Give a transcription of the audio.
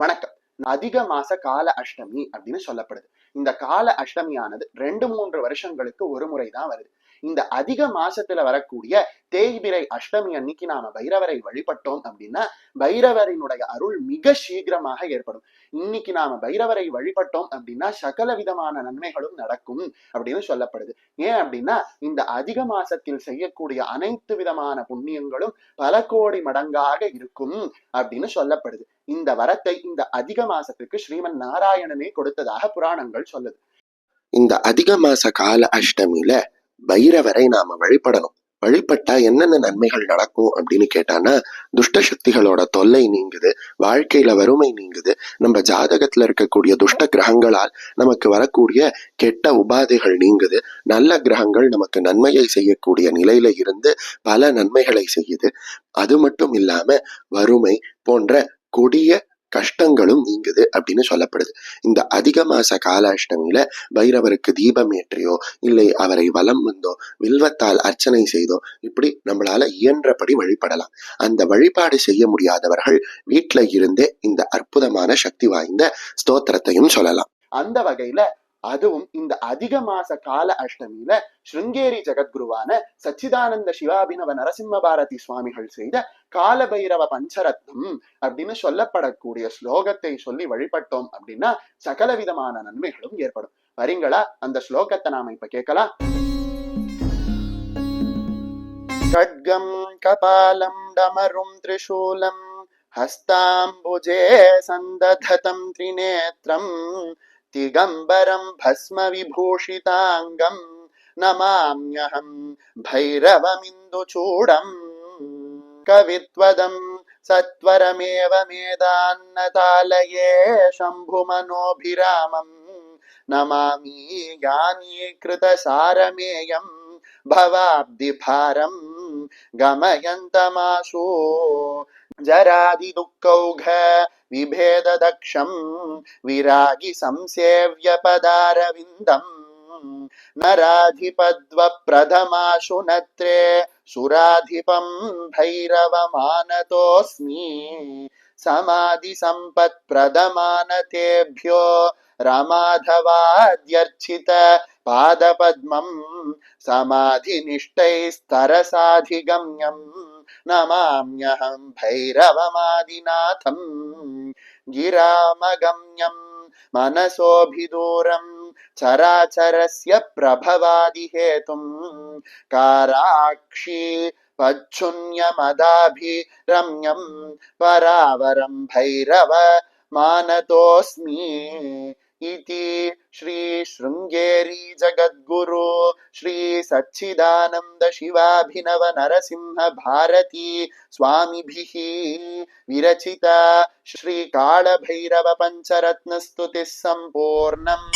வணக்கம். அதிக மாச கால அஷ்டமி அப்படின்னு சொல்லப்படுது. இந்த கால அஷ்டமியானது 2-3 வருஷங்களுக்கு ஒரு முறைதான் வருது. இந்த அதிக மாசத்துல வரக்கூடிய தேய்பிரை அஷ்டமி அன்னைக்கு நாம பைரவரை வழிபட்டோம் அப்படின்னா பைரவரினுடைய அருள் மிக சீக்கிரமாக ஏற்படும். இன்னைக்கு நாம பைரவரை வழிபட்டோம் அப்படின்னா சகல விதமான நன்மைகளும் நடக்கும் அப்படின்னு சொல்லப்படுது. ஏன் அப்படின்னா இந்த அதிக மாசத்தில் செய்யக்கூடிய அனைத்து விதமான புண்ணியங்களும் பல கோடி மடங்காக இருக்கும் அப்படின்னு சொல்லப்படுது. இந்த வரத்தை இந்த அதிக மாசத்துக்கு ஸ்ரீமன் நாராயணனே கொடுத்ததாக புராணங்கள் சொல்லுது. இந்த அதிக மாச கால அஷ்டமியில பைரவரை நாம வழிபடணும். வழிபட்டா என்னென்ன நன்மைகள் நடக்கும் அப்படின்னு கேட்டானா, துஷ்ட சக்திகளோட தொல்லை நீங்குது, வாழ்க்கையில வறுமை நீங்குது, நம்ம ஜாதகத்துல இருக்கக்கூடிய துஷ்ட கிரகங்களால் நமக்கு வரக்கூடிய கெட்ட உபாதைகள் நீங்குது, நல்ல கிரகங்கள் நமக்கு நன்மையை செய்யக்கூடிய நிலையில இருந்து பல நன்மைகளை செய்யுது. அது மட்டும் இல்லாம வறுமை போன்ற கொடிய கஷ்டங்களும் நீங்குது அப்படின்னு சொல்லப்படுது. இந்த அதிக மாச கால அஷ்டமியில பைரவருக்கு தீபம் ஏற்றியோ இல்லை அவரை வலம் வந்தோ வில்வத்தால் அர்ச்சனை செய்தோ இப்படி நம்மளால இயன்றபடி வழிபடலாம். அந்த வழிபாடு செய்ய முடியாதவர்கள் வீட்டுல இருந்தே இந்த அற்புதமான சக்தி வாய்ந்த ஸ்தோத்திரத்தையும் சொல்லலாம். அந்த வகையில அதுவும் இந்த அதிக மாச கால அஷ்டமியில ஸ்ருங்கேரி ஜெகத்குருவான சச்சிதானந்த சிவாபினவ நரசிம்ம பாரதி சுவாமிகள் செய்த கால பைரவ பஞ்சரத்னம் அப்படின்னு சொல்லப்படக்கூடிய ஸ்லோகத்தை சொல்லி வழிபட்டோம் அப்படின்னா சகல விதமான நன்மைகளும் ஏற்படும். வரீங்களா? அந்த ஸ்லோகத்தை நாம இப்ப கேட்கலாம். கட்கம் கபாலம் டமரும் திரிசூலம் ஹஸ்தாம்புஜே சந்தததம் த்ரிநேத்ரம் திகம்பரம் பஸ்ம விபூஷிதாங்கம் நமாம்யஹம் பைரவமிந்துசூடம் கவித்வதம் சத்வரமேவ மேதான்னதாலயே சம்புமனோபிராமம் நமாமி ஞானீகிருத சாரமேயம் பவாப்திபாரம் கமயந்தமாசோ ஜராதி துக்கௌக விபேததக்ஷம் விராகி சம்சேவ்ய பதாரவிந்தம் நராதிபத்வ பிரதமாசு நத்ரே சுராதிபம் பைரவமானதோஸ்மி சமாதி சம்பத் பிரதமானதேப்யோ ரமாதவாத்யர்ச்சித பாதபத்மம் சமாதி நிஷ்டைஸ்தரசாதிகம்யம் நமாம்யஹம் பைரவமாதிநாதம் கிராமகம்யம் மனசோபிதூரம் சராச்சரஸ்ய பிரபவாதிஹேதும் காராக்ஷி பச்சுன்யமதாபிரம்யம் பராவரம் பைரவ மானதோஸ்மி इति श्री शृंगेरी जगद्गुरु श्री सच्चिदानंद शिवाभिनव नरसिंह भारती स्वामिभिः विरचिता श्री काल भैरव पंचरत्न स्तुतिः संपूर्णम्।